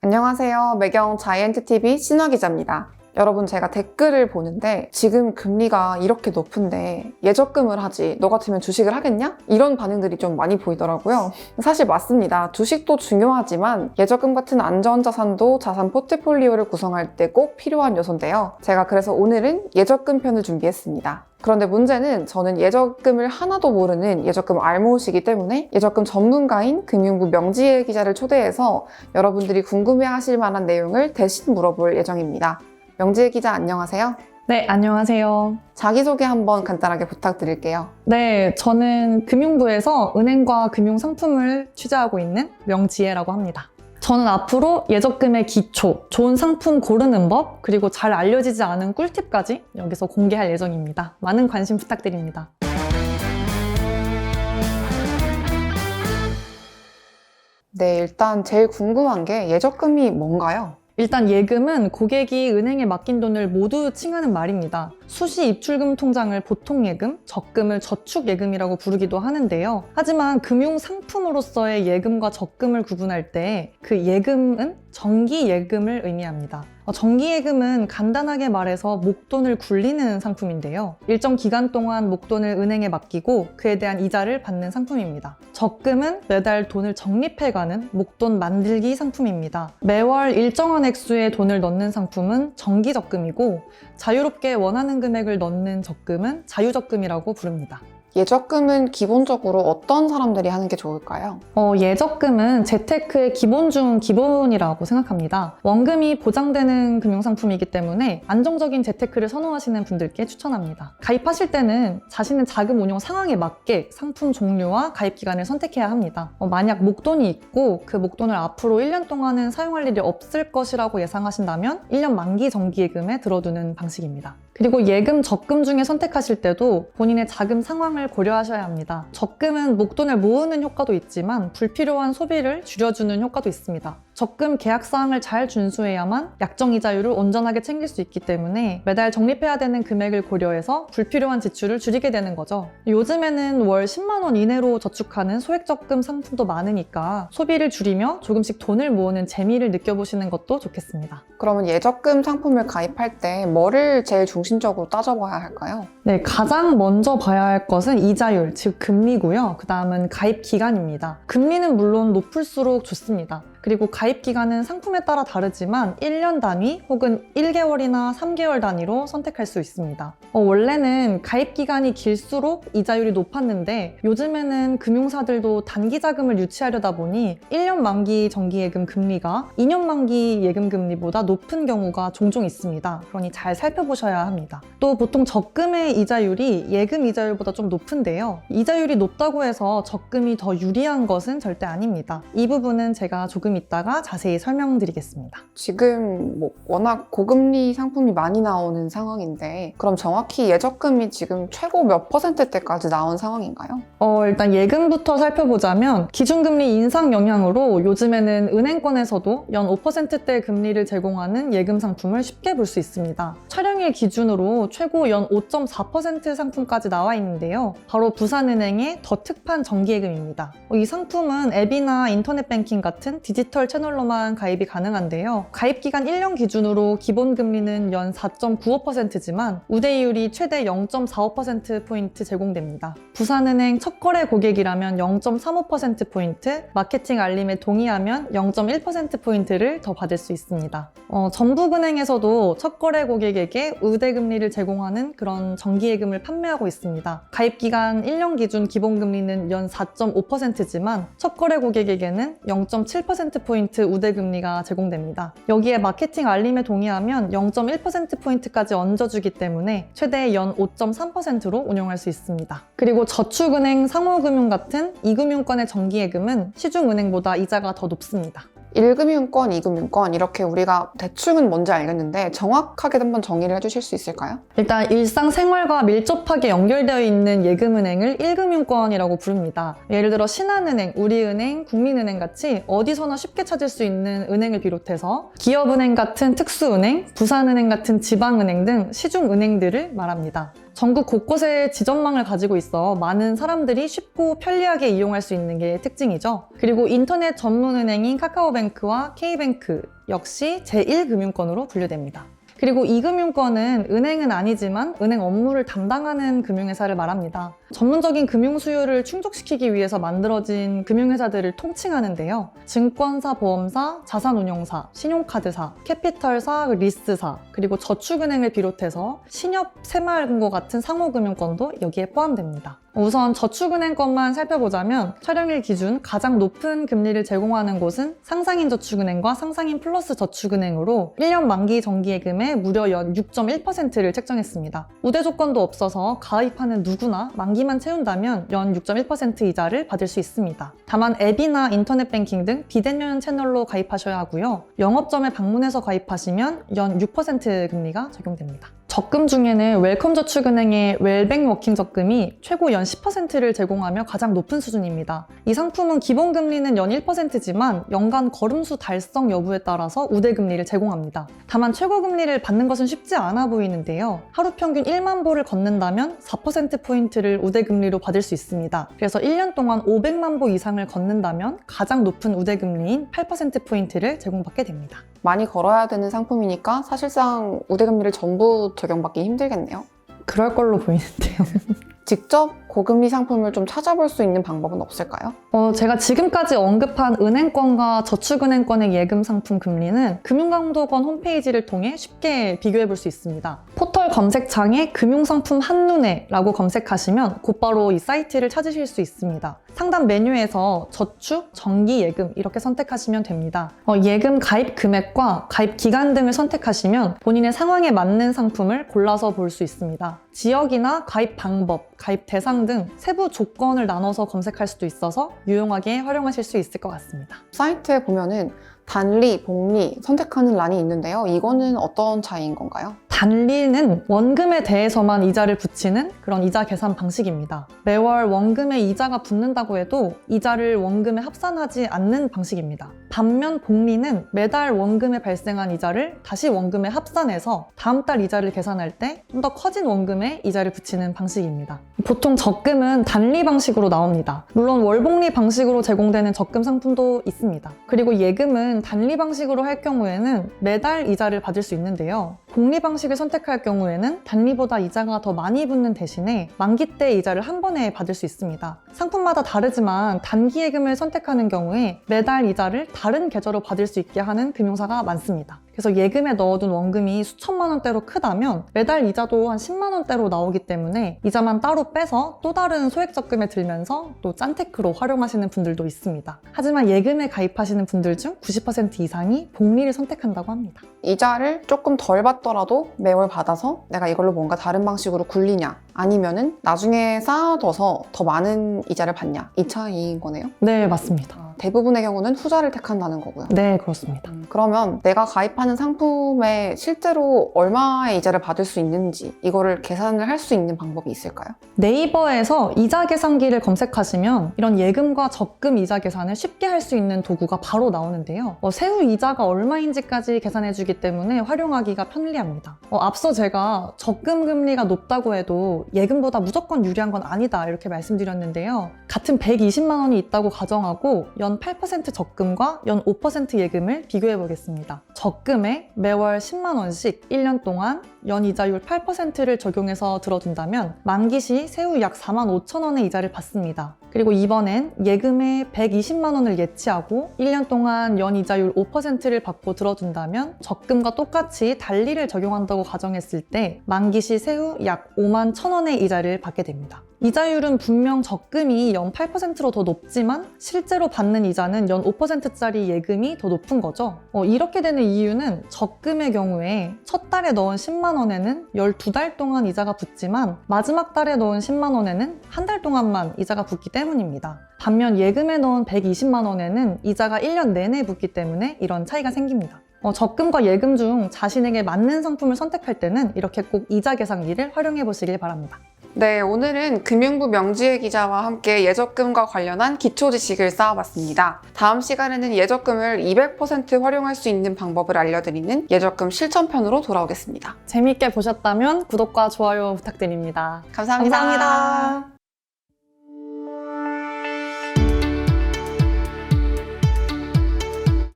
안녕하세요. 매경 자이언트TV 신화 기자입니다. 여러분, 제가 댓글을 보는데 지금 금리가 이렇게 높은데 예적금을 하지 너 같으면 주식을 하겠냐? 이런 반응들이 좀 많이 보이더라고요. 사실 맞습니다. 주식도 중요하지만 예적금 같은 안전자산도 자산 포트폴리오를 구성할 때 꼭 필요한 요소인데요. 제가 그래서 오늘은 예적금 편을 준비했습니다. 그런데 문제는 저는 예적금을 하나도 모르는 예적금 알못이기 때문에 예적금 전문가인 금융부 명지혜 기자를 초대해서 여러분들이 궁금해하실 만한 내용을 대신 물어볼 예정입니다. 명지혜 기자, 안녕하세요. 네, 안녕하세요. 자기소개 한번 간단하게 부탁드릴게요. 네, 저는 금융부에서 은행과 금융상품을 취재하고 있는 명지혜라고 합니다. 저는 앞으로 예적금의 기초, 좋은 상품 고르는 법, 그리고 잘 알려지지 않은 꿀팁까지 여기서 공개할 예정입니다. 많은 관심 부탁드립니다. 네, 일단 제일 궁금한 게 예적금이 뭔가요? 일단 예금은 고객이 은행에 맡긴 돈을 모두 칭하는 말입니다. 수시 입출금 통장을 보통예금, 적금을 저축예금이라고 부르기도 하는데요. 하지만 금융상품으로서의 예금과 적금을 구분할 때 그 예금은 정기예금을 의미합니다. 정기예금은 간단하게 말해서 목돈을 굴리는 상품인데요. 일정 기간 동안 목돈을 은행에 맡기고 그에 대한 이자를 받는 상품입니다. 적금은 매달 돈을 적립해가는 목돈 만들기 상품입니다. 매월 일정한 액수의 돈을 넣는 상품은 정기적금이고 자유롭게 원하는 금액을 넣는 적금은 자유적금이라고 부릅니다. 예적금은 기본적으로 어떤 사람들이 하는 게 좋을까요? 예적금은 재테크의 기본 중 기본이라고 생각합니다. 원금이 보장되는 금융상품이기 때문에 안정적인 재테크를 선호하시는 분들께 추천합니다. 가입하실 때는 자신의 자금 운용 상황에 맞게 상품 종류와 가입 기간을 선택해야 합니다. 만약 목돈이 있고 그 목돈을 앞으로 1년 동안은 사용할 일이 없을 것이라고 예상하신다면 1년 만기 정기예금에 들어두는 방식입니다. 그리고 예금, 적금 중에 선택하실 때도 본인의 자금 상황을 고려하셔야 합니다. 적금은 목돈을 모으는 효과도 있지만 불필요한 소비를 줄여주는 효과도 있습니다. 적금 계약 사항을 잘 준수해야만 약정 이자율을 온전하게 챙길 수 있기 때문에 매달 적립해야 되는 금액을 고려해서 불필요한 지출을 줄이게 되는 거죠. 요즘에는 월 10만 원 이내로 저축하는 소액 적금 상품도 많으니까 소비를 줄이며 조금씩 돈을 모으는 재미를 느껴보시는 것도 좋겠습니다. 그러면 예적금 상품을 가입할 때 뭐를 제일 중심적으로 따져봐야 할까요? 네, 가장 먼저 봐야 할 것은 이자율, 즉 금리고요. 그 다음은 가입 기간입니다. 금리는 물론 높을수록 좋습니다. 그리고 가입 기간은 상품에 따라 다르지만 1년 단위 혹은 1개월이나 3개월 단위로 선택할 수 있습니다. 원래는 가입 기간이 길수록 이자율이 높았는데 요즘에는 금융사들도 단기 자금을 유치하려다 보니 1년 만기 정기예금 금리가 2년 만기 예금 금리보다 높은 경우가 종종 있습니다. 그러니 잘 살펴보셔야 합니다. 또 보통 적금의 이자율이 예금 이자율보다 좀 높은데요. 이자율이 높다고 해서 적금이 더 유리한 것은 절대 아닙니다. 이 부분은 제가 조금 이따가 자세히 설명드리겠습니다. 지금 워낙 고금리 상품이 많이 나오는 상황인데 그럼 정확히 예적금이 지금 최고 몇 %대까지 나온 상황인가요? 일단 예금부터 살펴보자면 기준금리 인상 영향으로 요즘에는 은행권에서도 연 5%대 금리를 제공하는 예금 상품을 쉽게 볼 수 있습니다. 촬영일 기준으로 최고 연 5.4% 상품까지 나와 있는데요. 바로 부산은행의 더 특판 정기예금입니다. 이 상품은 앱이나 인터넷 뱅킹 같은 디지털 채널로만 가입이 가능한데요. 가입 기간 1년 기준으로 기본 금리는 연 4.95%지만 우대이율이 최대 0.45%포인트 제공됩니다. 부산은행 첫 거래 고객이라면 0.35%포인트, 마케팅 알림에 동의하면 0.1%포인트를 더 받을 수 있습니다. 전북은행에서도 첫 거래 고객에게 우대금리를 제공하는 그런 정기예금을 판매하고 있습니다. 가입 기간 1년 기준 기본 금리는 연 4.5%지만 첫 거래 고객에게는 0.7%포인트 우대금리가 제공됩니다. 여기에 마케팅 알림에 동의하면 0.1%포인트까지 얹어주기 때문에 최대 연 5.3%로 운용할 수 있습니다. 그리고 저축은행, 상호금융 같은 이금융권의 정기예금은 시중은행보다 이자가 더 높습니다. 1금융권, 2금융권 이렇게 우리가 대충은 뭔지 알겠는데 정확하게 한번 정의를 해주실 수 있을까요? 일단 일상생활과 밀접하게 연결되어 있는 예금은행을 1금융권이라고 부릅니다. 예를 들어 신한은행, 우리은행, 국민은행 같이 어디서나 쉽게 찾을 수 있는 은행을 비롯해서 기업은행 같은 특수은행, 부산은행 같은 지방은행 등 시중은행들을 말합니다. 전국 곳곳에 지점망을 가지고 있어 많은 사람들이 쉽고 편리하게 이용할 수 있는 게 특징이죠. 그리고 인터넷 전문 은행인 카카오뱅크와 K뱅크 역시 제1금융권으로 분류됩니다. 그리고 이 금융권은 은행은 아니지만 은행 업무를 담당하는 금융회사를 말합니다. 전문적인 금융 수요를 충족시키기 위해서 만들어진 금융회사들을 통칭하는데요. 증권사, 보험사, 자산운용사, 신용카드사, 캐피털사, 리스사, 그리고 저축은행을 비롯해서 신협, 새마을금고 같은 상호금융권도 여기에 포함됩니다. 우선 저축은행권만 살펴보자면 촬영일 기준 가장 높은 금리를 제공하는 곳은 상상인저축은행과 상상인플러스 저축은행으로 1년 만기 정기예금에 무려 연 6.1%를 책정했습니다. 우대 조건도 없어서 가입하는 누구나 만기만 채운다면 연 6.1% 이자를 받을 수 있습니다. 다만 앱이나 인터넷 뱅킹 등 비대면 채널로 가입하셔야 하고요. 영업점에 방문해서 가입하시면 연 6% 금리가 적용됩니다. 적금 중에는 웰컴저축은행의 웰뱅 워킹 적금이 최고 연 10%를 제공하며 가장 높은 수준입니다. 이 상품은 기본 금리는 연 1%지만 연간 걸음수 달성 여부에 따라서 우대 금리를 제공합니다. 다만 최고 금리를 받는 것은 쉽지 않아 보이는데요. 하루 평균 1만 보를 걷는다면 4%포인트를 우대 금리로 받을 수 있습니다. 그래서 1년 동안 500만 보 이상을 걷는다면 가장 높은 우대 금리인 8%포인트를 제공받게 됩니다. 많이 걸어야 되는 상품이니까 사실상 우대금리를 전부 적용받기 힘들겠네요. 그럴 걸로 보이는데요. 직접 고금리 상품을 좀 찾아볼 수 있는 방법은 없을까요? 제가 지금까지 언급한 은행권과 저축은행권의 예금 상품 금리는 금융감독원 홈페이지를 통해 쉽게 비교해 볼 수 있습니다. 포털 검색창에 금융상품 한눈에라고 검색하시면 곧바로 이 사이트를 찾으실 수 있습니다. 상단 메뉴에서 저축, 정기예금 이렇게 선택하시면 됩니다. 예금 가입 금액과 가입 기간 등을 선택하시면 본인의 상황에 맞는 상품을 골라서 볼 수 있습니다. 지역이나 가입 방법, 가입 대상 등 세부 조건을 나눠서 검색할 수도 있어서 유용하게 활용하실 수 있을 것 같습니다. 사이트에 보면은 단리, 복리 선택하는 란이 있는데요. 이거는 어떤 차이인 건가요? 단리는 원금에 대해서만 이자를 붙이는 그런 이자 계산 방식입니다. 매월 원금에 이자가 붙는다고 해도 이자를 원금에 합산하지 않는 방식입니다. 반면 복리는 매달 원금에 발생한 이자를 다시 원금에 합산해서 다음 달 이자를 계산할 때 좀 더 커진 원금에 이자를 붙이는 방식입니다. 보통 적금은 단리 방식으로 나옵니다. 물론 월복리 방식으로 제공되는 적금 상품도 있습니다. 그리고 예금은 단리 방식으로 할 경우에는 매달 이자를 받을 수 있는데요. 복리 방식을 선택할 경우에는 단리보다 이자가 더 많이 붙는 대신에 만기 때 이자를 한 번에 받을 수 있습니다. 상품마다 다르지만 단기 예금을 선택하는 경우에 매달 이자를 다른 계좌로 받을 수 있게 하는 금융사가 많습니다. 그래서 예금에 넣어둔 원금이 수천만 원대로 크다면 매달 이자도 한 10만 원대로 나오기 때문에 이자만 따로 빼서 또 다른 소액 적금에 들면서 또 짠테크로 활용하시는 분들도 있습니다. 하지만 예금에 가입하시는 분들 중 90% 이상이 복리를 선택한다고 합니다. 이자를 조금 덜 받더라도 매월 받아서 내가 이걸로 뭔가 다른 방식으로 굴리냐 아니면은 나중에 쌓아둬서 더 많은 이자를 받냐 이 차이인 거네요? 네, 맞습니다. 대부분의 경우는 후자를 택한다는 거고요. 네, 그렇습니다. 그러면 내가 가입하는 상품에 실제로 얼마의 이자를 받을 수 있는지 이거를 계산을 할 수 있는 방법이 있을까요? 네이버에서 이자 계산기를 검색하시면 이런 예금과 적금 이자 계산을 쉽게 할 수 있는 도구가 바로 나오는데요. 세후 이자가 얼마인지까지 계산해주기 때문에 활용하기가 편리합니다. 앞서 제가 적금 금리가 높다고 해도 예금보다 무조건 유리한 건 아니다 이렇게 말씀드렸는데요. 같은 120만 원이 있다고 가정하고 연 8% 적금과 연 5% 예금을 비교해 보겠습니다. 적금에 매월 10만 원씩 1년 동안 연 이자율 8%를 적용해서 들어둔다면 만기 시 세후 약 4만 5천 원의 이자를 받습니다. 그리고 이번엔 예금에 120만 원을 예치하고 1년 동안 연 이자율 5%를 받고 들어둔다면 적금과 똑같이 단리를 적용한다고 가정했을 때 만기 시 세후 약 5만 1천 원의 이자를 받게 됩니다. 이자율은 분명 적금이 연 8%로 더 높지만 실제로 받는 이자는 연 5%짜리 예금이 더 높은 거죠. 이렇게 되는 이유는 적금의 경우에 첫 달에 넣은 10만 원에는 12달 동안 이자가 붙지만 마지막 달에 넣은 10만 원에는 한 달 동안만 이자가 붙기 때문입니다. 반면 예금에 넣은 120만 원에는 이자가 1년 내내 붙기 때문에 이런 차이가 생깁니다. 적금과 예금 중 자신에게 맞는 상품을 선택할 때는 이렇게 꼭 이자 계산기를 활용해 보시길 바랍니다. 네, 오늘은 금융부 명지혜 기자와 함께 예적금과 관련한 기초 지식을 쌓아봤습니다. 다음 시간에는 예적금을 200% 활용할 수 있는 방법을 알려드리는 예적금 실천편으로 돌아오겠습니다. 재미있게 보셨다면 구독과 좋아요 부탁드립니다. 감사합니다. 감사합니다.